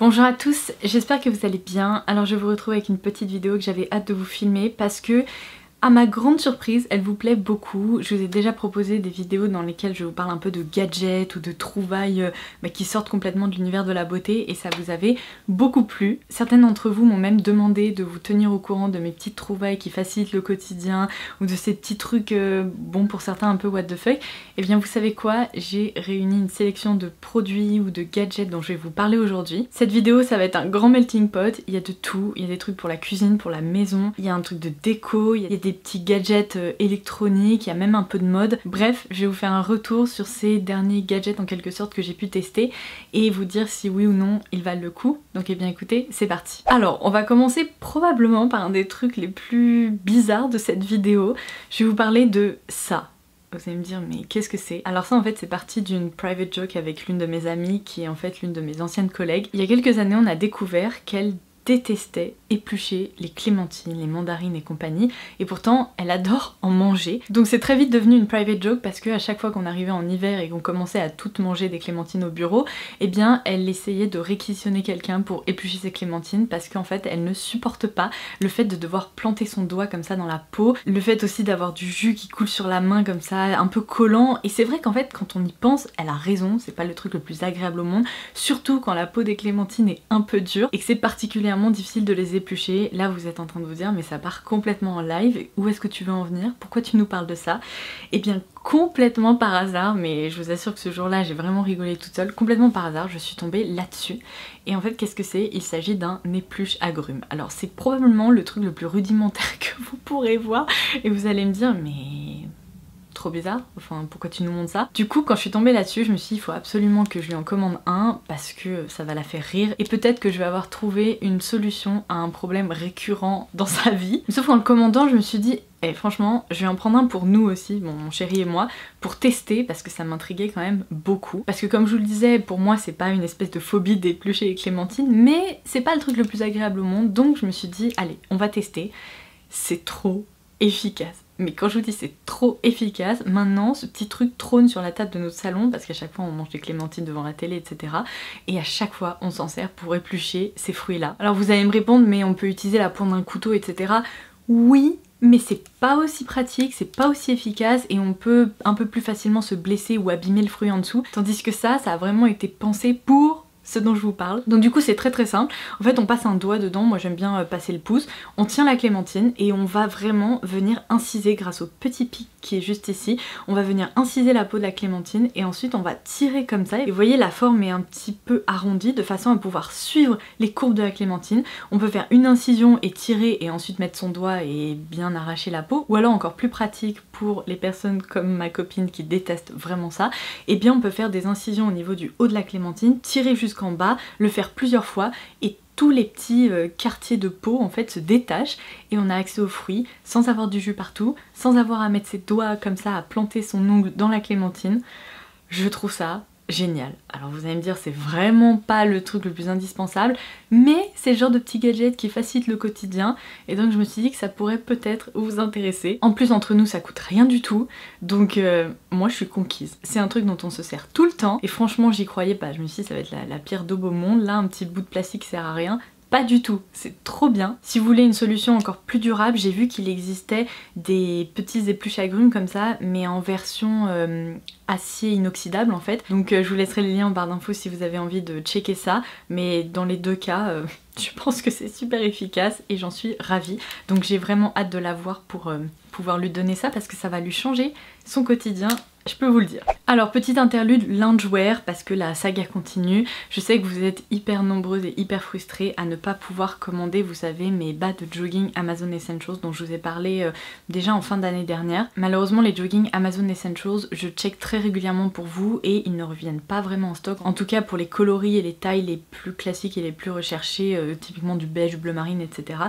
Bonjour à tous, j'espère que vous allez bien. Alors je vous retrouve avec une petite vidéo que j'avais hâte de vous filmer parce que, à ma grande surprise, elle vous plaît beaucoup. Je vous ai déjà proposé des vidéos dans lesquelles je vous parle un peu de gadgets ou de trouvailles qui sortent complètement de l'univers de la beauté et ça vous avait beaucoup plu. Certaines d'entre vous m'ont même demandé de vous tenir au courant de mes petites trouvailles qui facilitent le quotidien ou de ces petits trucs, bon pour certains un peu what the fuck. Et bien vous savez quoi, j'ai réuni une sélection de produits ou de gadgets dont je vais vous parler aujourd'hui. Cette vidéo ça va être un grand melting pot, il y a de tout, il y a des trucs pour la cuisine, pour la maison, il y a un truc de déco, il y a des petits gadgets électroniques, il y a même un peu de mode. Bref, je vais vous faire un retour sur ces derniers gadgets en quelque sorte que j'ai pu tester et vous dire si oui ou non ils valent le coup. Donc eh bien écoutez, c'est parti. Alors on va commencer probablement par un des trucs les plus bizarres de cette vidéo. Je vais vous parler de ça. Vous allez me dire mais qu'est-ce que c'est? Alors ça en fait c'est parti d'une private joke avec l'une de mes amies qui est en fait l'une de mes anciennes collègues. Il y a quelques années on a découvert qu'elle détestait éplucher les clémentines, les mandarines et compagnie, et pourtant elle adore en manger. Donc c'est très vite devenu une private joke parce que à chaque fois qu'on arrivait en hiver et qu'on commençait à toutes manger des clémentines au bureau, eh bien elle essayait de réquisitionner quelqu'un pour éplucher ses clémentines parce qu'en fait elle ne supporte pas le fait de devoir planter son doigt comme ça dans la peau, le fait aussi d'avoir du jus qui coule sur la main comme ça, un peu collant, et c'est vrai qu'en fait quand on y pense, elle a raison, c'est pas le truc le plus agréable au monde, surtout quand la peau des clémentines est un peu dure et que c'est particulièrement difficile de les éplucher. Là vous êtes en train de vous dire mais ça part complètement en live, où est-ce que tu veux en venir? Pourquoi tu nous parles de ça? Et bien complètement par hasard, mais je vous assure que ce jour-là j'ai vraiment rigolé toute seule, complètement par hasard je suis tombée là-dessus. Et en fait qu'est-ce que c'est? Il s'agit d'un épluche agrumes. Alors c'est probablement le truc le plus rudimentaire que vous pourrez voir et vous allez me dire mais... trop bizarre, enfin pourquoi tu nous montres ça? Du coup quand je suis tombée là-dessus je me suis dit il faut absolument que je lui en commande un parce que ça va la faire rire et peut-être que je vais avoir trouvé une solution à un problème récurrent dans sa vie. Sauf qu'en le commandant je me suis dit franchement je vais en prendre un pour nous aussi, bon, mon chéri et moi, pour tester parce que ça m'intriguait quand même beaucoup. Parce que comme je vous le disais, pour moi c'est pas une espèce de phobie d'éplucher les clémentines, mais c'est pas le truc le plus agréable au monde, donc je me suis dit allez on va tester. C'est trop efficace. Mais quand je vous dis c'est trop efficace, maintenant ce petit truc trône sur la table de notre salon parce qu'à chaque fois on mange des clémentines devant la télé etc. Et à chaque fois on s'en sert pour éplucher ces fruits là. Alors vous allez me répondre mais on peut utiliser la pointe d'un couteau etc. Oui, mais c'est pas aussi pratique, c'est pas aussi efficace et on peut un peu plus facilement se blesser ou abîmer le fruit en dessous. Tandis que ça a vraiment été pensé pour ce dont je vous parle. Donc du coup c'est très simple, en fait on passe un doigt dedans, moi j'aime bien passer le pouce, on tient la clémentine et on va vraiment venir inciser grâce au petit pic qui est juste ici, on va venir inciser la peau de la clémentine et ensuite on va tirer comme ça et vous voyez la forme est un petit peu arrondie de façon à pouvoir suivre les courbes de la clémentine. On peut faire une incision et tirer et ensuite mettre son doigt et bien arracher la peau, ou alors encore plus pratique pour les personnes comme ma copine qui détestent vraiment ça, et bien on peut faire des incisions au niveau du haut de la clémentine, tirer jusqu'en bas, le faire plusieurs fois et tous les petits quartiers de peau en fait se détachent et on a accès aux fruits sans avoir du jus partout, sans avoir à mettre ses doigts comme ça à planter son ongle dans la clémentine. Je trouve ça génial. Alors vous allez me dire c'est vraiment pas le truc le plus indispensable, mais c'est le genre de petit gadget qui facilite le quotidien et donc je me suis dit que ça pourrait peut-être vous intéresser. En plus entre nous ça coûte rien du tout, donc moi je suis conquise. C'est un truc dont on se sert tout le temps et franchement j'y croyais pas, je me suis dit ça va être la pire daube au monde, là un petit bout de plastique sert à rien. Pas du tout, c'est trop bien. Si vous voulez une solution encore plus durable, j'ai vu qu'il existait des petits épluches agrumes comme ça, mais en version acier inoxydable en fait. Donc je vous laisserai les liens en barre d'infos si vous avez envie de checker ça, mais dans les deux cas, je pense que c'est super efficace et j'en suis ravie. Donc j'ai vraiment hâte de la voir pour pouvoir lui donner ça parce que ça va lui changer son quotidien. Je peux vous le dire. Alors petit interlude loungewear parce que la saga continue. Je sais que vous êtes hyper nombreuses et hyper frustrées à ne pas pouvoir commander, vous savez, mes bas de jogging Amazon Essentials dont je vous ai parlé déjà en fin d'année dernière. Malheureusement les jogging Amazon Essentials, je check très régulièrement pour vous et ils ne reviennent pas vraiment en stock. En tout cas pour les coloris et les tailles les plus classiques et les plus recherchées, typiquement du beige, bleu marine, etc.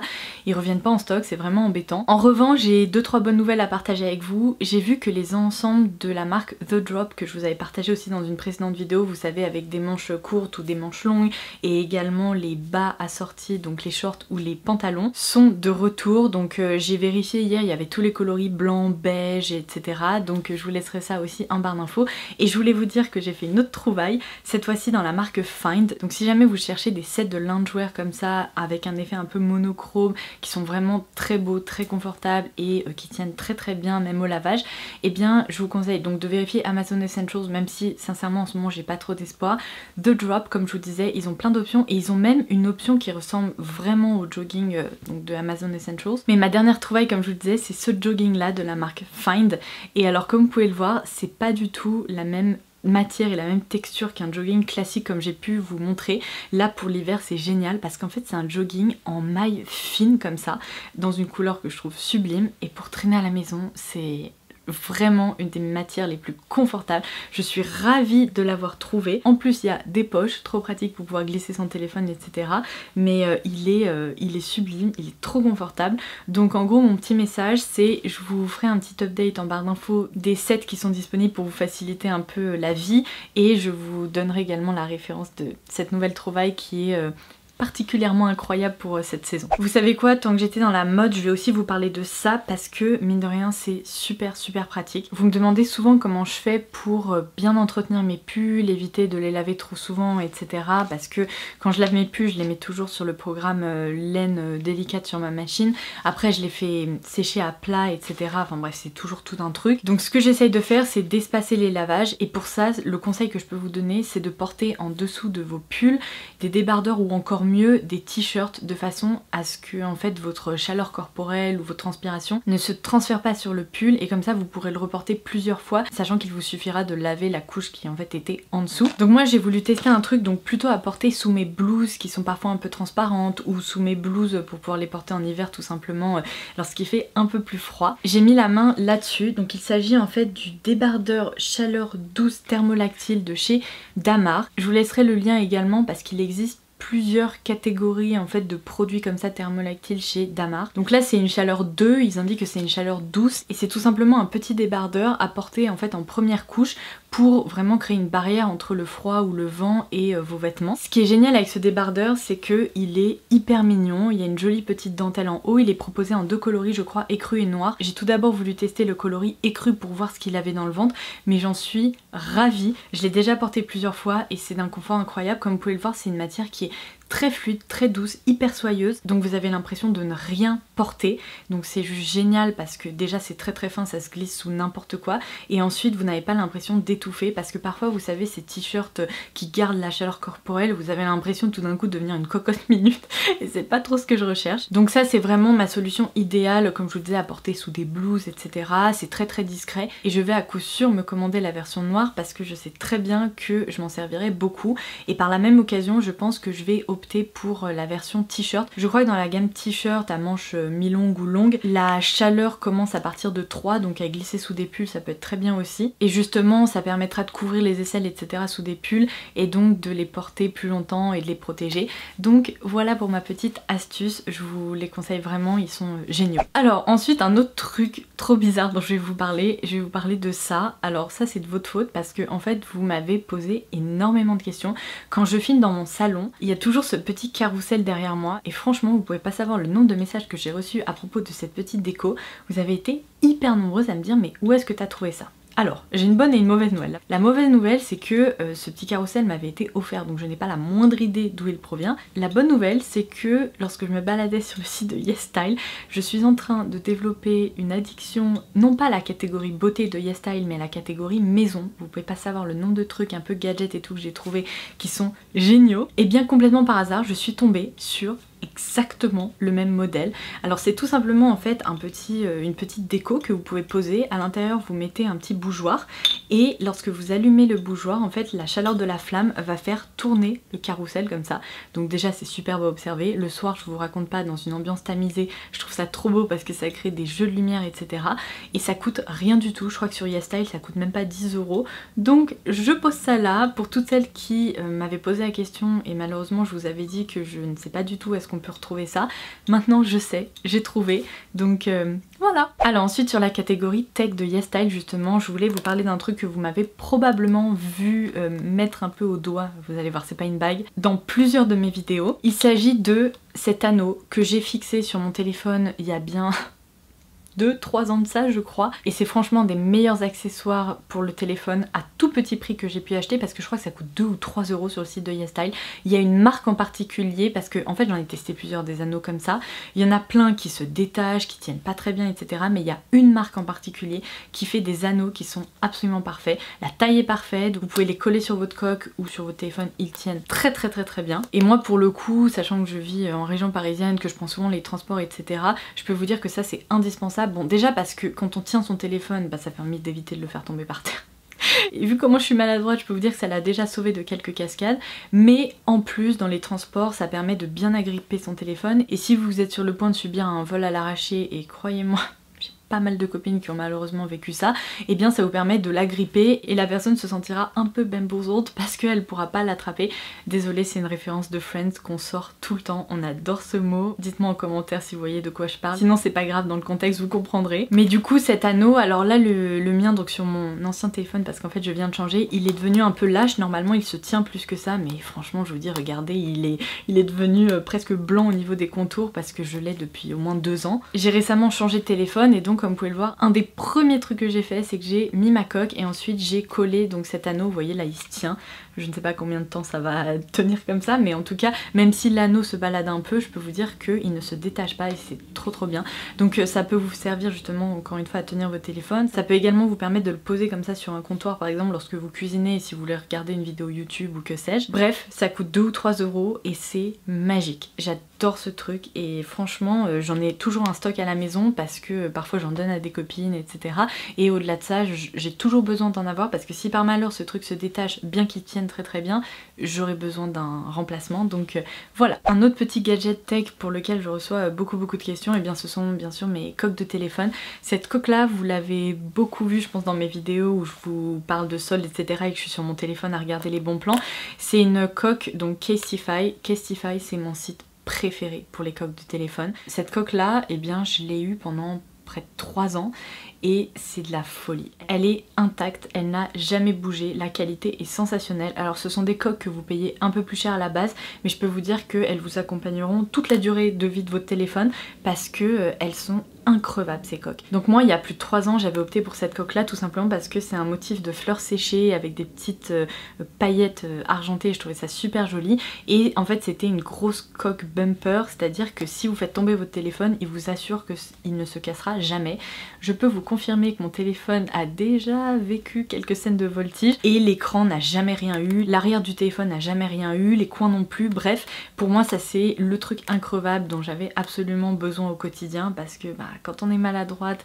Ils reviennent pas en stock, c'est vraiment embêtant. En revanche, j'ai 2-3 bonnes nouvelles à partager avec vous. J'ai vu que les ensembles de la la marque The Drop que je vous avais partagé aussi dans une précédente vidéo, vous savez, avec des manches courtes ou des manches longues, et également les bas assortis, donc les shorts ou les pantalons, sont de retour. Donc j'ai vérifié hier, il y avait tous les coloris blanc, beige, etc. Donc je vous laisserai ça aussi en barre d'infos. Et je voulais vous dire que j'ai fait une autre trouvaille, cette fois-ci dans la marque Find. Donc si jamais vous cherchez des sets de loungewear comme ça, avec un effet un peu monochrome, qui sont vraiment très beaux, très confortables et qui tiennent très très bien même au lavage, et bien je vous conseille donc de vérifier Amazon Essentials, même si sincèrement en ce moment j'ai pas trop d'espoir. The Drop, comme je vous disais, ils ont plein d'options et ils ont même une option qui ressemble vraiment au jogging donc de Amazon Essentials. Mais ma dernière trouvaille, comme je vous disais, c'est ce jogging là de la marque Find. Et alors comme vous pouvez le voir, c'est pas du tout la même matière et la même texture qu'un jogging classique comme j'ai pu vous montrer. Là pour l'hiver c'est génial parce qu'en fait c'est un jogging en maille fine comme ça, dans une couleur que je trouve sublime, et pour traîner à la maison c'est vraiment une des matières les plus confortables. Je suis ravie de l'avoir trouvé. En plus il y a des poches, trop pratique pour pouvoir glisser son téléphone, etc. Mais il est sublime, il est trop confortable. Donc en gros mon petit message c'est, je vous ferai un petit update en barre d'infos des sets qui sont disponibles pour vous faciliter un peu la vie, et je vous donnerai également la référence de cette nouvelle trouvaille qui est particulièrement incroyable pour cette saison. Vous savez quoi, tant que j'étais dans la mode, je vais aussi vous parler de ça parce que mine de rien c'est super pratique. Vous me demandez souvent comment je fais pour bien entretenir mes pulls, éviter de les laver trop souvent, etc. Parce que quand je lave mes pulls, je les mets toujours sur le programme laine délicate sur ma machine. Après je les fais sécher à plat, etc. Enfin bref, c'est toujours tout un truc. Donc ce que j'essaye de faire c'est d'espacer les lavages, et pour ça le conseil que je peux vous donner c'est de porter en dessous de vos pulls des débardeurs ou encore mieux des t-shirts, de façon à ce que en fait votre chaleur corporelle ou votre transpiration ne se transfère pas sur le pull, et comme ça vous pourrez le reporter plusieurs fois, sachant qu'il vous suffira de laver la couche qui en fait était en dessous. Donc moi j'ai voulu tester un truc donc plutôt à porter sous mes blouses qui sont parfois un peu transparentes, ou sous mes blouses pour pouvoir les porter en hiver tout simplement lorsqu'il fait un peu plus froid. J'ai mis la main là-dessus, donc il s'agit en fait du débardeur chaleur douce thermolactyle de chez Damar. Je vous laisserai le lien également parce qu'il existe plusieurs catégories en fait de produits comme ça thermolactyles chez Damar. Donc là c'est une chaleur 2, ils indiquent que c'est une chaleur douce, et c'est tout simplement un petit débardeur à porter en fait en première couche pour vraiment créer une barrière entre le froid ou le vent et vos vêtements. Ce qui est génial avec ce débardeur, c'est que il est hyper mignon, il y a une jolie petite dentelle en haut, il est proposé en deux coloris je crois, écru et noir. J'ai tout d'abord voulu tester le coloris écru pour voir ce qu'il avait dans le ventre, mais j'en suis ravie. Je l'ai déjà porté plusieurs fois et c'est d'un confort incroyable. Comme vous pouvez le voir, c'est une matière qui est très fluide, très douce, hyper soyeuse, donc vous avez l'impression de ne rien porter, donc c'est juste génial parce que déjà c'est très fin, ça se glisse sous n'importe quoi, et ensuite vous n'avez pas l'impression d'étouffer, parce que parfois vous savez ces t-shirts qui gardent la chaleur corporelle, vous avez l'impression tout d'un coup de devenir une cocotte minute et c'est pas trop ce que je recherche. Donc ça c'est vraiment ma solution idéale, comme je vous disais, à porter sous des blouses, etc. C'est très discret, et je vais à coup sûr me commander la version noire parce que je sais très bien que je m'en servirai beaucoup, et par la même occasion je pense que je vais opter pour la version t-shirt. Je crois que dans la gamme t-shirt à manches mi-longue ou longue, la chaleur commence à partir de 3, donc à glisser sous des pulls ça peut être très bien aussi, et justement ça permettra de couvrir les aisselles, etc. sous des pulls, et donc de les porter plus longtemps et de les protéger. Donc voilà pour ma petite astuce, je vous les conseille vraiment, ils sont géniaux. Alors ensuite un autre truc trop bizarre dont je vais vous parler de ça. Alors ça c'est de votre faute parce que en fait vous m'avez posé énormément de questions. Quand je filme dans mon salon, il y a toujours ce petit carrousel derrière moi, et franchement vous pouvez pas savoir le nombre de messages que j'ai reçus à propos de cette petite déco. Vous avez été hyper nombreuses à me dire mais où est-ce que t'as trouvé ça? Alors, j'ai une bonne et une mauvaise nouvelle. La mauvaise nouvelle, c'est que ce petit carrousel m'avait été offert, donc je n'ai pas la moindre idée d'où il provient. La bonne nouvelle, c'est que lorsque je me baladais sur le site de YesStyle, je suis en train de développer une addiction, non pas à la catégorie beauté de YesStyle, mais à la catégorie maison. Vous pouvez pas savoir le nombre de trucs un peu gadgets et tout que j'ai trouvé qui sont géniaux. Et bien complètement par hasard, je suis tombée sur exactement le même modèle. Alors c'est tout simplement en fait une petite déco que vous pouvez poser. À l'intérieur vous mettez un petit bougeoir, et lorsque vous allumez le bougeoir, en fait la chaleur de la flamme va faire tourner le carrousel comme ça. Donc déjà c'est superbe à observer. Le soir, je vous raconte pas, dans une ambiance tamisée, je trouve ça trop beau parce que ça crée des jeux de lumière, etc. Et ça coûte rien du tout. Je crois que sur YesStyle ça coûte même pas 10 €. Donc je pose ça là pour toutes celles qui m'avaient posé la question, et malheureusement je vous avais dit que je ne sais pas du tout où est-ce qu'on peut retrouver ça. Maintenant je sais, j'ai trouvé, donc voilà. Alors ensuite sur la catégorie tech de YesStyle justement, je voulais vous parler d'un truc que vous m'avez probablement vu mettre un peu au doigt, vous allez voir c'est pas une bague, dans plusieurs de mes vidéos. Il s'agit de cet anneau que j'ai fixé sur mon téléphone il y a bien 2-3 ans de ça je crois, et c'est franchement des meilleurs accessoires pour le téléphone à tout petit prix que j'ai pu acheter, parce que je crois que ça coûte 2 ou 3 euros sur le site de YesStyle. Il y a une marque en particulier, parce que en fait j'en ai testé plusieurs des anneaux comme ça, il y en a plein qui se détachent, qui tiennent pas très bien etc, mais il y a une marque en particulier qui fait des anneaux qui sont absolument parfaits, la taille est parfaite, vous pouvez les coller sur votre coque ou sur votre téléphone, ils tiennent très bien. Et moi pour le coup, sachant que je vis en région parisienne, que je prends souvent les transports etc, je peux vous dire que ça c'est indispensable. Bon déjà parce que quand on tient son téléphone, bah, ça permet d'éviter de le faire tomber par terre. Et vu comment je suis maladroite, je peux vous dire que ça l'a déjà sauvé de quelques cascades, mais en plus dans les transports ça permet de bien agripper son téléphone, et si vous êtes sur le point de subir un vol à l'arraché, et croyez-moi pas mal de copines qui ont malheureusement vécu ça, et bien ça vous permet de l'agripper et la personne se sentira un peu bamboozled parce qu'elle pourra pas l'attraper. Désolée, c'est une référence de Friends qu'on sort tout le temps, on adore ce mot, dites-moi en commentaire si vous voyez de quoi je parle, sinon c'est pas grave, dans le contexte vous comprendrez. Mais du coup cet anneau, alors là le mien donc sur mon ancien téléphone, parce qu'en fait je viens de changer, il est devenu un peu lâche, normalement il se tient plus que ça, mais franchement je vous dis regardez, il est devenu presque blanc au niveau des contours parce que je l'ai depuis au moins 2 ans. J'ai récemment changé de téléphone et donc comme vous pouvez le voir, un des premiers trucs que j'ai fait c'est que j'ai mis ma coque et ensuite j'ai collé donc cet anneau, vous voyez là il se tient, je ne sais pas combien de temps ça va tenir comme ça, mais en tout cas même si l'anneau se balade un peu, je peux vous dire qu'il ne se détache pas et c'est trop bien. Donc ça peut vous servir justement encore une fois à tenir votre téléphone, ça peut également vous permettre de le poser comme ça sur un comptoir par exemple lorsque vous cuisinez et si vous voulez regarder une vidéo YouTube ou que sais-je. Bref, ça coûte 2 ou 3 euros et c'est magique, j'adore ce truc et franchement j'en ai toujours un stock à la maison parce que parfois j'en donne à des copines etc, et au-delà de ça j'ai toujours besoin d'en avoir parce que si par malheur ce truc se détache, bien qu'il tienne très bien, j'aurais besoin d'un remplacement. Donc voilà, un autre petit gadget tech pour lequel je reçois beaucoup de questions, et bien ce sont bien sûr mes coques de téléphone. Cette coque là vous l'avez beaucoup vu je pense dans mes vidéos où je vous parle de soldes etc et que je suis sur mon téléphone à regarder les bons plans. C'est une coque donc Casetify. Casetify c'est mon site préféré pour les coques de téléphone. Cette coque là, eh bien je l'ai eue pendant près de 3 ans et c'est de la folie. Elle est intacte, elle n'a jamais bougé, la qualité est sensationnelle. Alors ce sont des coques que vous payez un peu plus cher à la base, mais je peux vous dire qu'elles vous accompagneront toute la durée de vie de votre téléphone parce que elles sont increvables ces coques. Donc moi il y a plus de 3 ans j'avais opté pour cette coque là tout simplement parce que c'est un motif de fleurs séchées avec des petites paillettes argentées, je trouvais ça super joli, et en fait c'était une grosse coque bumper, c'est à dire que si vous faites tomber votre téléphone il vous assure qu'il ne se cassera jamais. Je peux vous confirmer que mon téléphone a déjà vécu quelques scènes de voltige et l'écran n'a jamais rien eu, l'arrière du téléphone n'a jamais rien eu, les coins non plus, bref pour moi ça c'est le truc increvable dont j'avais absolument besoin au quotidien parce que quand on est maladroite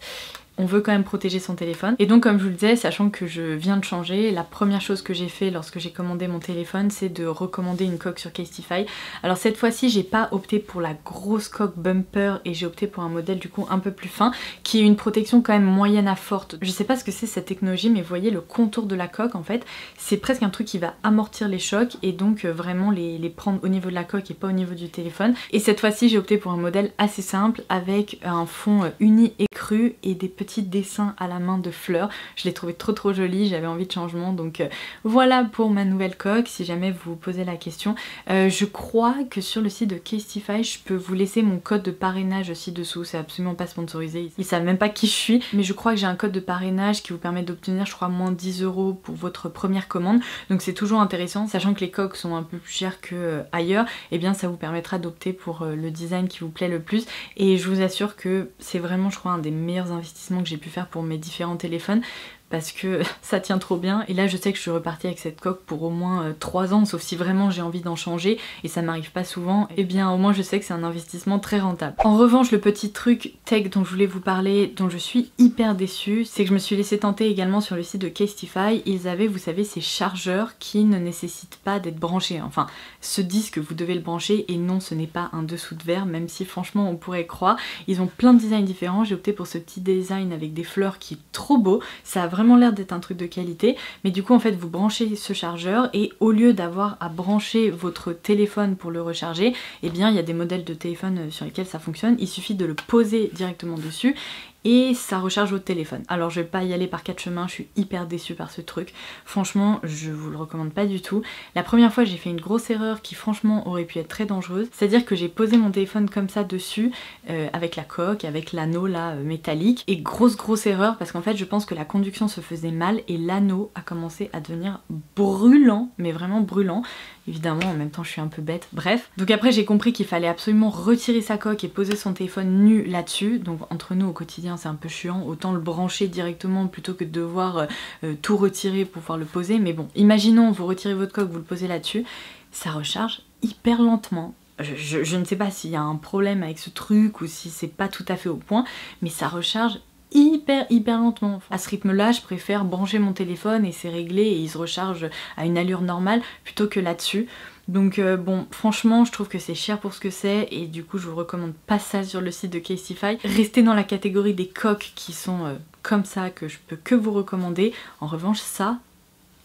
on veut quand même protéger son téléphone. Et donc comme je vous le disais, sachant que je viens de changer, la première chose que j'ai fait lorsque j'ai commandé mon téléphone c'est de recommander une coque sur Casetify. Alors cette fois-ci j'ai pas opté pour la grosse coque bumper et j'ai opté pour un modèle du coup un peu plus fin qui a une protection quand même moyenne à forte. Je sais pas ce que c'est cette technologie mais vous voyez le contour de la coque en fait c'est presque un truc qui va amortir les chocs et donc vraiment les prendre au niveau de la coque et pas au niveau du téléphone. Et cette fois-ci j'ai opté pour un modèle assez simple avec un fond uni écru et des petits dessins à la main de fleurs. Je l'ai trouvé trop joli, j'avais envie de changement, donc voilà pour ma nouvelle coque si jamais vous vous posez la question. Je crois que sur le site de Casetify je peux vous laisser mon code de parrainage aussi dessous, c'est absolument pas sponsorisé, ils savent même pas qui je suis, mais je crois que j'ai un code de parrainage qui vous permet d'obtenir je crois moins 10 € pour votre première commande, donc c'est toujours intéressant, sachant que les coques sont un peu plus chères que ailleurs, et bien ça vous permettra d'opter pour le design qui vous plaît le plus, et je vous assure que c'est vraiment je crois un des meilleurs investissements que j'ai pu faire pour mes différents téléphones parce que ça tient trop bien, et là je sais que je suis repartie avec cette coque pour au moins 3 ans, sauf si vraiment j'ai envie d'en changer et ça m'arrive pas souvent, et bien au moins je sais que c'est un investissement très rentable. En revanche le petit truc tech dont je voulais vous parler, dont je suis hyper déçue, c'est que je me suis laissée tenter également sur le site de Casetify. Ils avaient vous savez ces chargeurs qui ne nécessitent pas d'être branchés, enfin se disent que vous devez le brancher et non ce n'est pas un dessous de verre, même si franchement on pourrait croire. Ils ont plein de designs différents, j'ai opté pour ce petit design avec des fleurs qui est trop beau, ça a vraiment l'air d'être un truc de qualité, mais du coup en fait vous branchez ce chargeur et au lieu d'avoir à brancher votre téléphone pour le recharger, eh bien il y a des modèles de téléphone sur lesquels ça fonctionne, il suffit de le poser directement dessus et ça recharge votre téléphone. Alors je vais pas y aller par 4 chemins, je suis hyper déçue par ce truc. Franchement, je vous le recommande pas du tout. La première fois j'ai fait une grosse erreur qui franchement aurait pu être très dangereuse. C'est-à-dire que j'ai posé mon téléphone comme ça dessus, avec la coque, avec l'anneau là métallique. Et grosse erreur parce qu'en fait je pense que la conduction se faisait mal et l'anneau a commencé à devenir brûlant, mais vraiment brûlant. Évidemment, en même temps, je suis un peu bête. Bref. Donc après, j'ai compris qu'il fallait absolument retirer sa coque et poser son téléphone nu là-dessus. Donc entre nous, au quotidien, c'est un peu chiant. Autant le brancher directement plutôt que de devoir tout retirer pour pouvoir le poser. Mais bon, imaginons, vous retirez votre coque, vous le posez là-dessus. Ça recharge hyper lentement. Je ne sais pas s'il y a un problème avec ce truc ou si c'est pas tout à fait au point, mais ça recharge hyper lentement. À ce rythme là je préfère brancher mon téléphone et c'est réglé et il se recharge à une allure normale plutôt que là-dessus. Donc bon, franchement je trouve que c'est cher pour ce que c'est et du coup je vous recommande pas ça sur le site de Casetify. Restez dans la catégorie des coques qui sont comme ça, que je peux que vous recommander. En revanche ça,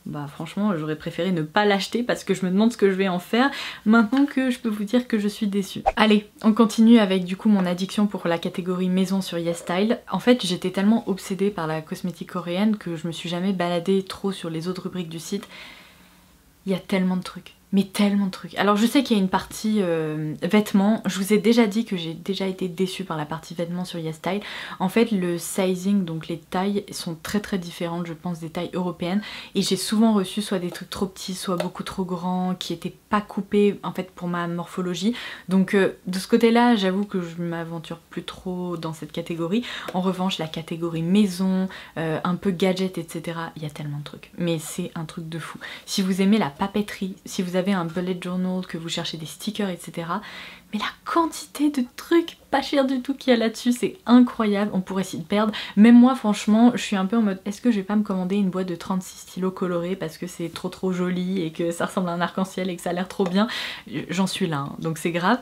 bah franchement j'aurais préféré ne pas l'acheter parce que je me demande ce que je vais en faire maintenant que je peux vous dire que je suis déçue. Allez, on continue avec du coup mon addiction pour la catégorie maison sur YesStyle. En fait j'étais tellement obsédée par la cosmétique coréenne que je me suis jamais baladée trop sur les autres rubriques du site. Il y a tellement de trucs. Mais tellement de trucs. Alors je sais qu'il y a une partie vêtements, je vous ai déjà dit que j'ai déjà été déçue par la partie vêtements sur YesStyle. En fait le sizing, donc les tailles sont très différentes je pense des tailles européennes et j'ai souvent reçu soit des trucs trop petits, soit beaucoup trop grands, qui étaient pas coupés en fait pour ma morphologie. Donc de ce côté là j'avoue que je m'aventure plus trop dans cette catégorie. En revanche la catégorie maison, un peu gadget etc, il y a tellement de trucs. Mais c'est un truc de fou. Si vous aimez la papeterie, si vous avez un bullet journal, que vous cherchez des stickers etc, mais la quantité de trucs pas chers du tout qu'il y a là-dessus, c'est incroyable, on pourrait s'y perdre. Même moi franchement je suis un peu en mode est-ce que je vais pas me commander une boîte de 36 stylos colorés parce que c'est trop joli et que ça ressemble à un arc-en-ciel et que ça a l'air trop bien. J'en suis là hein, donc c'est grave.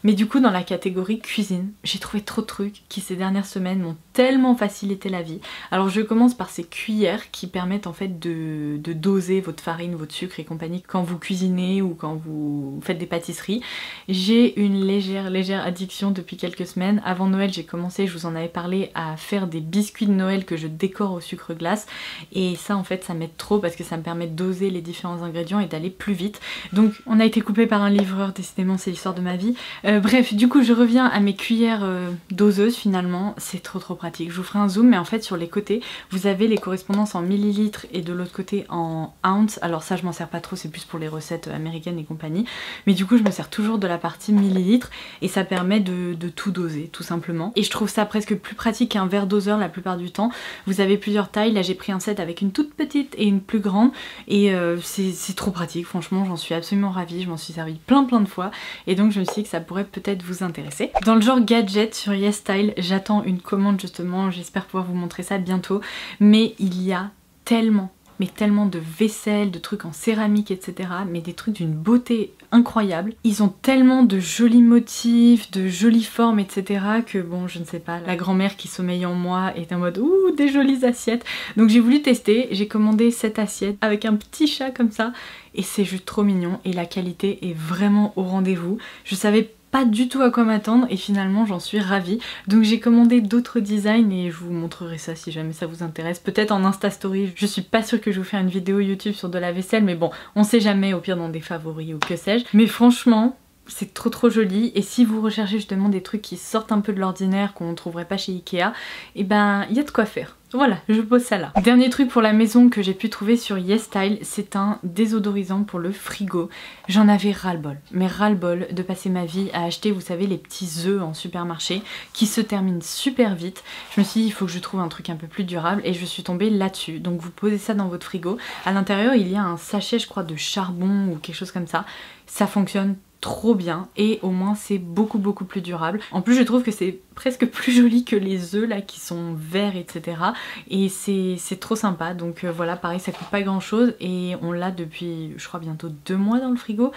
Mais du coup dans la catégorie cuisine, j'ai trouvé trop de trucs qui ces dernières semaines m'ont tellement facilité la vie. Alors je commence par ces cuillères qui permettent en fait de doser votre farine, votre sucre et compagnie quand vous cuisinez ou quand vous faites des pâtisseries. J'ai une légère addiction depuis quelques semaines. Avant Noël j'ai commencé, je vous en avais parlé, à faire des biscuits de Noël que je décore au sucre glace et ça en fait ça m'aide trop parce que ça me permet de doser les différents ingrédients et d'aller plus vite. Donc on a été coupé par un livreur, décidément c'est l'histoire de ma vie. Bref, du coup je reviens à mes cuillères doseuses finalement, c'est trop pratique. Je vous ferai un zoom mais en fait sur les côtés vous avez les correspondances en millilitres et de l'autre côté en ounces. Alors ça je m'en sers pas trop, c'est plus pour les recettes américaines et compagnie, mais du coup je me sers toujours de la partie millilitres et ça permet de tout doser tout simplement. Et je trouve ça presque plus pratique qu'un verre doseur la plupart du temps. Vous avez plusieurs tailles, là j'ai pris un set avec une toute petite et une plus grande et c'est trop pratique, franchement j'en suis absolument ravie, je m'en suis servi plein de fois et donc je me suis dit que ça pourrait peut-être vous intéresser. Dans le genre gadget sur YesStyle, j'attends une commande justement, j'espère pouvoir vous montrer ça bientôt, mais il y a tellement de vaisselle, de trucs en céramique etc, mais des trucs d'une beauté incroyable. Ils ont tellement de jolis motifs, de jolies formes etc que bon je ne sais pas, la grand-mère qui sommeille en moi est en mode ouh des jolies assiettes. Donc j'ai voulu tester, j'ai commandé cette assiette avec un petit chat comme ça et c'est juste trop mignon et la qualité est vraiment au rendez-vous. Je savais pas du tout à quoi m'attendre et finalement j'en suis ravie. Donc j'ai commandé d'autres designs et je vous montrerai ça si jamais ça vous intéresse. Peut-être en Insta Story, je suis pas sûre que je vous fasse une vidéo YouTube sur de la vaisselle mais bon, on sait jamais, au pire dans des favoris ou que sais-je. Mais franchement, c'est trop joli et si vous recherchez justement des trucs qui sortent un peu de l'ordinaire qu'on ne trouverait pas chez Ikea, et ben il y a de quoi faire. Voilà, je pose ça là. Dernier truc pour la maison que j'ai pu trouver sur YesStyle, c'est un désodorisant pour le frigo. J'en avais ras-le-bol, mais ras-le-bol de passer ma vie à acheter, vous savez, les petits œufs en supermarché qui se terminent super vite. Je me suis dit, il faut que je trouve un truc un peu plus durable et je suis tombée là-dessus. Donc vous posez ça dans votre frigo. À l'intérieur, il y a un sachet, je crois, de charbon ou quelque chose comme ça. Ça fonctionne trop bien et au moins c'est beaucoup plus durable. En plus je trouve que c'est presque plus joli que les œufs là qui sont verts etc et c'est trop sympa. Donc voilà, pareil, ça coûte pas grand chose et on l'a depuis je crois bientôt 2 mois dans le frigo.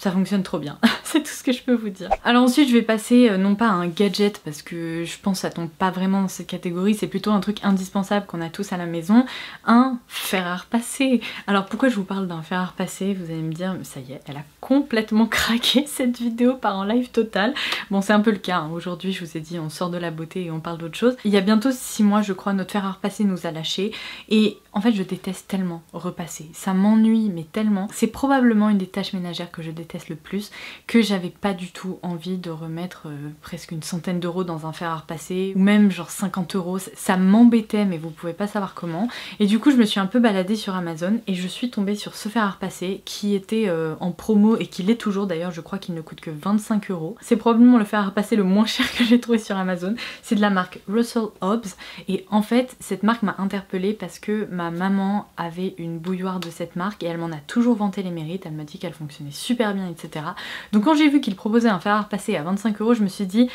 ça fonctionne trop bien. C'est tout ce que je peux vous dire. Alors ensuite je vais passer non pas à un gadget parce que je pense que ça tombe pas vraiment dans cette catégorie, c'est plutôt un truc indispensable qu'on a tous à la maison, un fer à repasser. Alors pourquoi je vous parle d'un fer à repasser? Vous allez me dire ça y est, elle a complètement craqué, cette vidéo part en live total. Bon c'est un peu le cas, hein. Aujourd'hui je vous ai dit on sort de la beauté et on parle d'autre chose. Il y a bientôt 6 mois je crois, notre fer à repasser nous a lâché et en fait je déteste tellement repasser, ça m'ennuie mais tellement. C'est probablement une des tâches ménagères que je déteste le plus, que j'avais pas du tout envie de remettre presque une centaine d'euros dans un fer à repasser ou même genre 50 euros, ça m'embêtait mais vous pouvez pas savoir comment. Et du coup je me suis un peu baladée sur Amazon et je suis tombée sur ce fer à repasser qui était en promo et qui l'est toujours d'ailleurs, je crois qu'il ne coûte que 25 euros. C'est probablement le fer à repasser le moins cher que j'ai trouvé sur Amazon, c'est de la marque Russell Hobbs et en fait cette marque m'a interpellée parce que ma maman avait une bouilloire de cette marque et elle m'en a toujours vanté les mérites, elle m'a dit qu'elle fonctionnait super bien etc. Donc quand j'ai vu qu'il proposait un fer à repasser à 25 euros, je me suis dit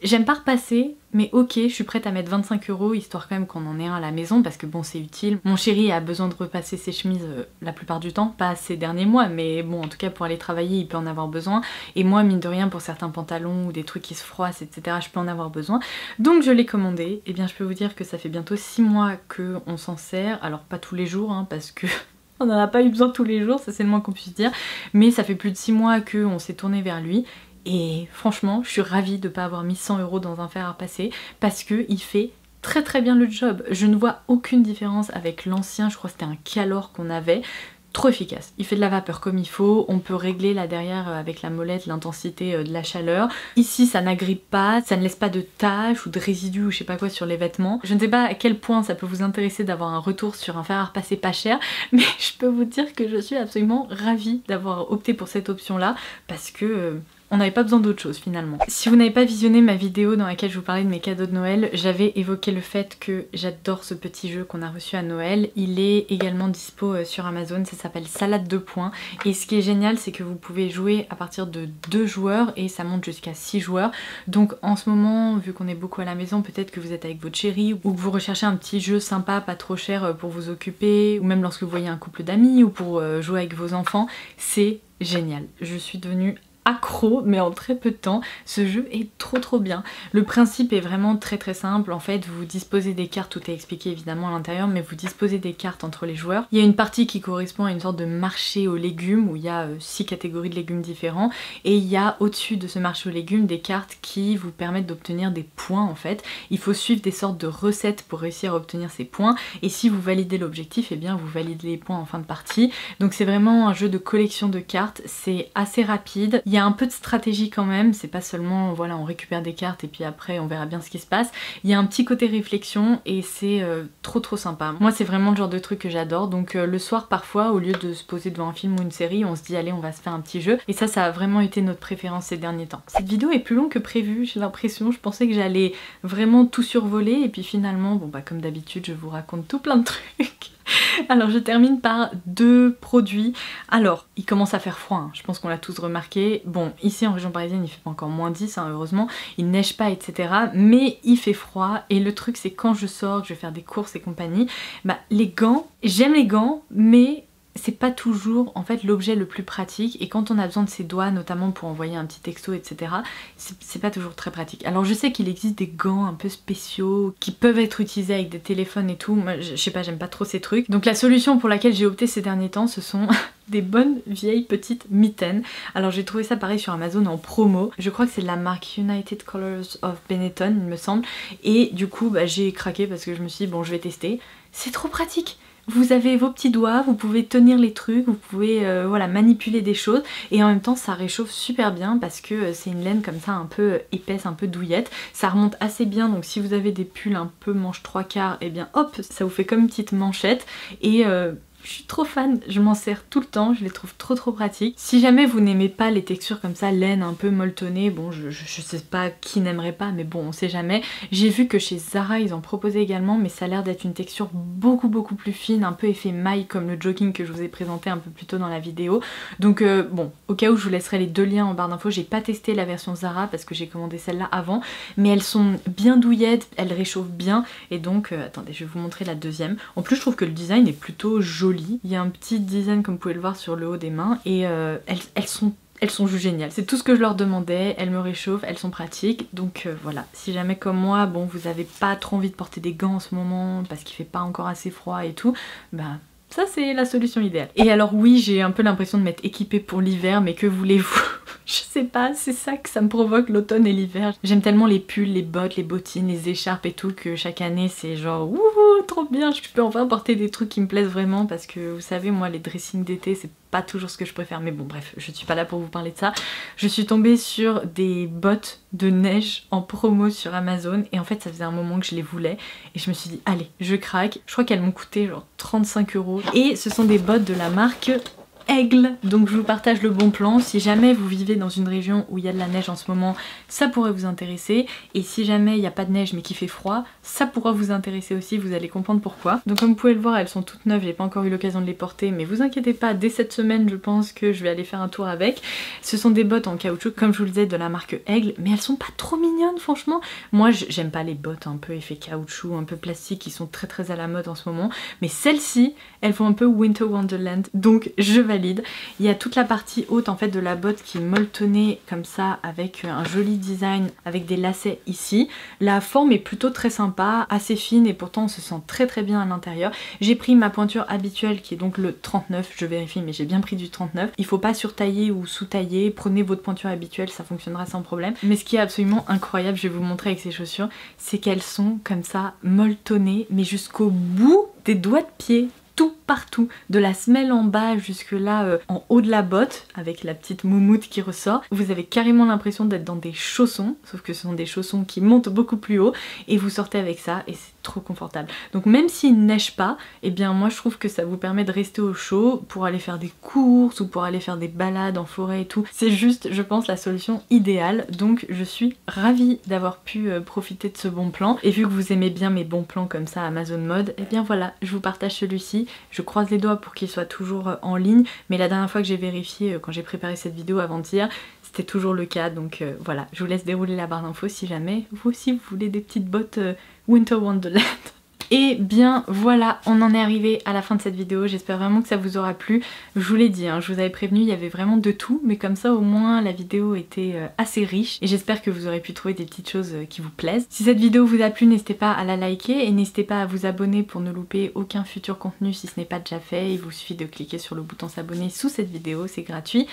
j'aime pas repasser, mais ok, je suis prête à mettre 25 euros histoire quand même qu'on en ait un à la maison parce que bon c'est utile. Mon chéri a besoin de repasser ses chemises la plupart du temps, pas ces derniers mois, mais bon en tout cas pour aller travailler il peut en avoir besoin. Et moi mine de rien pour certains pantalons ou des trucs qui se froissent etc je peux en avoir besoin. Donc je l'ai commandé, et bien je peux vous dire que ça fait bientôt 6 mois qu'on s'en sert, alors pas tous les jours hein, parce que... on n'en a pas eu besoin tous les jours, ça c'est le moins qu'on puisse dire, mais ça fait plus de 6 mois qu'on s'est tourné vers lui. Et franchement, je suis ravie de ne pas avoir mis 100 euros dans un fer à repasser parce qu'il fait très très bien le job. Je ne vois aucune différence avec l'ancien, je crois que c'était un Calor qu'on avait. Trop efficace, il fait de la vapeur comme il faut, on peut régler là derrière avec la molette l'intensité de la chaleur. Ici ça n'agrippe pas, ça ne laisse pas de taches ou de résidus ou je sais pas quoi sur les vêtements. Je ne sais pas à quel point ça peut vous intéresser d'avoir un retour sur un fer à repasser pas cher, mais je peux vous dire que je suis absolument ravie d'avoir opté pour cette option là parce que... on n'avait pas besoin d'autre chose finalement. Si vous n'avez pas visionné ma vidéo dans laquelle je vous parlais de mes cadeaux de Noël, j'avais évoqué le fait que j'adore ce petit jeu qu'on a reçu à Noël. Il est également dispo sur Amazon, ça s'appelle Salade 2 points. Et ce qui est génial c'est que vous pouvez jouer à partir de 2 joueurs et ça monte jusqu'à 6 joueurs. Donc en ce moment, vu qu'on est beaucoup à la maison, peut-être que vous êtes avec votre chéri ou que vous recherchez un petit jeu sympa, pas trop cher pour vous occuper, ou même lorsque vous voyez un couple d'amis ou pour jouer avec vos enfants, c'est génial. Je suis devenue accro mais en très peu de temps, ce jeu est trop bien. Le principe est vraiment très simple, en fait vous disposez des cartes, tout est expliqué évidemment à l'intérieur, mais vous disposez des cartes entre les joueurs. Il y a une partie qui correspond à une sorte de marché aux légumes où il y a 6 catégories de légumes différents et il y a au-dessus de ce marché aux légumes des cartes qui vous permettent d'obtenir des points en fait. Il faut suivre des sortes de recettes pour réussir à obtenir ces points et si vous validez l'objectif, et bien vous validez les points en fin de partie. Donc c'est vraiment un jeu de collection de cartes, c'est assez rapide. Il y a un peu de stratégie quand même, c'est pas seulement voilà on récupère des cartes et puis après on verra bien ce qui se passe. Il y a un petit côté réflexion et c'est trop sympa. Moi c'est vraiment le genre de truc que j'adore, donc le soir parfois au lieu de se poser devant un film ou une série, on se dit allez on va se faire un petit jeu et ça a vraiment été notre préférence ces derniers temps. Cette vidéo est plus longue que prévu, j'ai l'impression, je pensais que j'allais vraiment tout survoler et puis finalement bon bah comme d'habitude je vous raconte tout plein de trucs. Alors je termine par 2 produits. Alors il commence à faire froid, hein. Je pense qu'on l'a tous remarqué. Bon ici en région parisienne il fait pas encore moins 10 hein, heureusement, il neige pas etc. Mais il fait froid et le truc c'est quand je sors, que je vais faire des courses et compagnie, bah les gants, j'aime les gants mais c'est pas toujours en fait l'objet le plus pratique et quand on a besoin de ses doigts notamment pour envoyer un petit texto etc c'est pas toujours très pratique. Alors je sais qu'il existe des gants un peu spéciaux qui peuvent être utilisés avec des téléphones et tout, moi je sais pas, j'aime pas trop ces trucs. Donc la solution pour laquelle j'ai opté ces derniers temps ce sont des bonnes vieilles petites mitaines. Alors j'ai trouvé ça pareil sur Amazon en promo, je crois que c'est de la marque United Colors of Benetton il me semble et du coup bah, j'ai craqué parce que je me suis dit bon je vais tester, c'est trop pratique. Vous avez vos petits doigts, vous pouvez tenir les trucs, vous pouvez voilà, manipuler des choses et en même temps ça réchauffe super bien parce que c'est une laine comme ça un peu épaisse, un peu douillette. Ça remonte assez bien donc si vous avez des pulls un peu manche 3/4 et bien hop ça vous fait comme une petite manchette et je suis trop fan, je m'en sers tout le temps, je les trouve trop pratiques. Si jamais vous n'aimez pas les textures comme ça, laine un peu molletonnée, bon je sais pas qui n'aimerait pas mais bon on sait jamais. J'ai vu que chez Zara ils en proposaient également mais ça a l'air d'être une texture beaucoup plus fine, un peu effet maille comme le jogging que je vous ai présenté un peu plus tôt dans la vidéo. Donc bon, au cas où je vous laisserai les 2 liens en barre d'infos, j'ai pas testé la version Zara parce que j'ai commandé celle-là avant, mais elles sont bien douillettes, elles réchauffent bien et donc attendez je vais vous montrer la deuxième. En plus je trouve que le design est plutôt joli. Il y a un petit design comme vous pouvez le voir sur le haut des mains et elles elles sont juste géniales. C'est tout ce que je leur demandais, elles me réchauffent, elles sont pratiques, donc voilà. Si jamais comme moi, bon, vous avez pas trop envie de porter des gants en ce moment parce qu'il fait pas encore assez froid et tout, bah ça c'est la solution idéale. Et alors oui, j'ai un peu l'impression de m'être équipée pour l'hiver, mais que voulez-vous? Je sais pas, c'est ça que ça me provoque l'automne et l'hiver. J'aime tellement les pulls, les bottes, les bottines, les écharpes et tout que chaque année c'est genre wouhou, trop bien, je peux enfin porter des trucs qui me plaisent vraiment parce que vous savez moi les dressings d'été c'est pas toujours ce que je préfère, mais bon bref, je suis pas là pour vous parler de ça. Je suis tombée sur des bottes de neige en promo sur Amazon et en fait ça faisait un moment que je les voulais et je me suis dit allez, je craque. Je crois qu'elles m'ont coûté genre 35 € et ce sont des bottes de la marque Aigle, donc je vous partage le bon plan. Si jamais vous vivez dans une région où il y a de la neige en ce moment, ça pourrait vous intéresser, et si jamais il n'y a pas de neige mais qu'il fait froid, ça pourra vous intéresser aussi, vous allez comprendre pourquoi. Donc comme vous pouvez le voir, elles sont toutes neuves, j'ai pas encore eu l'occasion de les porter, mais vous inquiétez pas, dès cette semaine je pense que je vais aller faire un tour avec. Ce sont des bottes en caoutchouc, comme je vous le disais, de la marque Aigle, mais elles sont pas trop mignonnes franchement. Moi j'aime pas les bottes un peu effet caoutchouc, un peu plastique, qui sont très à la mode en ce moment, mais celles-ci, elles font un peu Winter Wonderland, donc je valide. Il y a toute la partie haute en fait de la botte qui est molletonnée comme ça avec un joli design avec des lacets ici. La forme est plutôt très sympa, assez fine et pourtant on se sent très bien à l'intérieur. J'ai pris ma pointure habituelle qui est donc le 39, je vérifie mais j'ai bien pris du 39. Il faut pas surtailler ou sous-tailler, prenez votre pointure habituelle, ça fonctionnera sans problème. Mais ce qui est absolument incroyable, je vais vous montrer avec ces chaussures, c'est qu'elles sont comme ça molletonnées mais jusqu'au bout des doigts de pied. Tout partout, de la semelle en bas jusque là en haut de la botte avec la petite moumoute qui ressort. Vous avez carrément l'impression d'être dans des chaussons, sauf que ce sont des chaussons qui montent beaucoup plus haut et vous sortez avec ça et c'est trop confortable. Donc même s'il neige pas, et bien moi je trouve que ça vous permet de rester au chaud pour aller faire des courses ou pour aller faire des balades en forêt et tout. C'est juste, je pense, la solution idéale. Donc je suis ravie d'avoir pu profiter de ce bon plan. Et vu que vous aimez bien mes bons plans comme ça Amazon Mode, et bien voilà, je vous partage celui-ci. Je croise les doigts pour qu'il soit toujours en ligne, mais la dernière fois que j'ai vérifié quand j'ai préparé cette vidéo avant-hier, c'était toujours le cas, donc voilà, je vous laisse dérouler la barre d'infos si jamais vous aussi vous voulez des petites bottes Winter Wonderland. Et bien voilà, on en est arrivé à la fin de cette vidéo, j'espère vraiment que ça vous aura plu. Je vous l'ai dit, hein, je vous avais prévenu, il y avait vraiment de tout, mais comme ça au moins la vidéo était assez riche et j'espère que vous aurez pu trouver des petites choses qui vous plaisent. Si cette vidéo vous a plu, n'hésitez pas à la liker et n'hésitez pas à vous abonner pour ne louper aucun futur contenu si ce n'est pas déjà fait. Il vous suffit de cliquer sur le bouton s'abonner sous cette vidéo, c'est gratuit.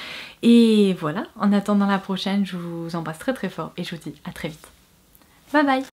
Et voilà, en attendant la prochaine, je vous embrasse très fort et je vous dis à très vite. Bye bye!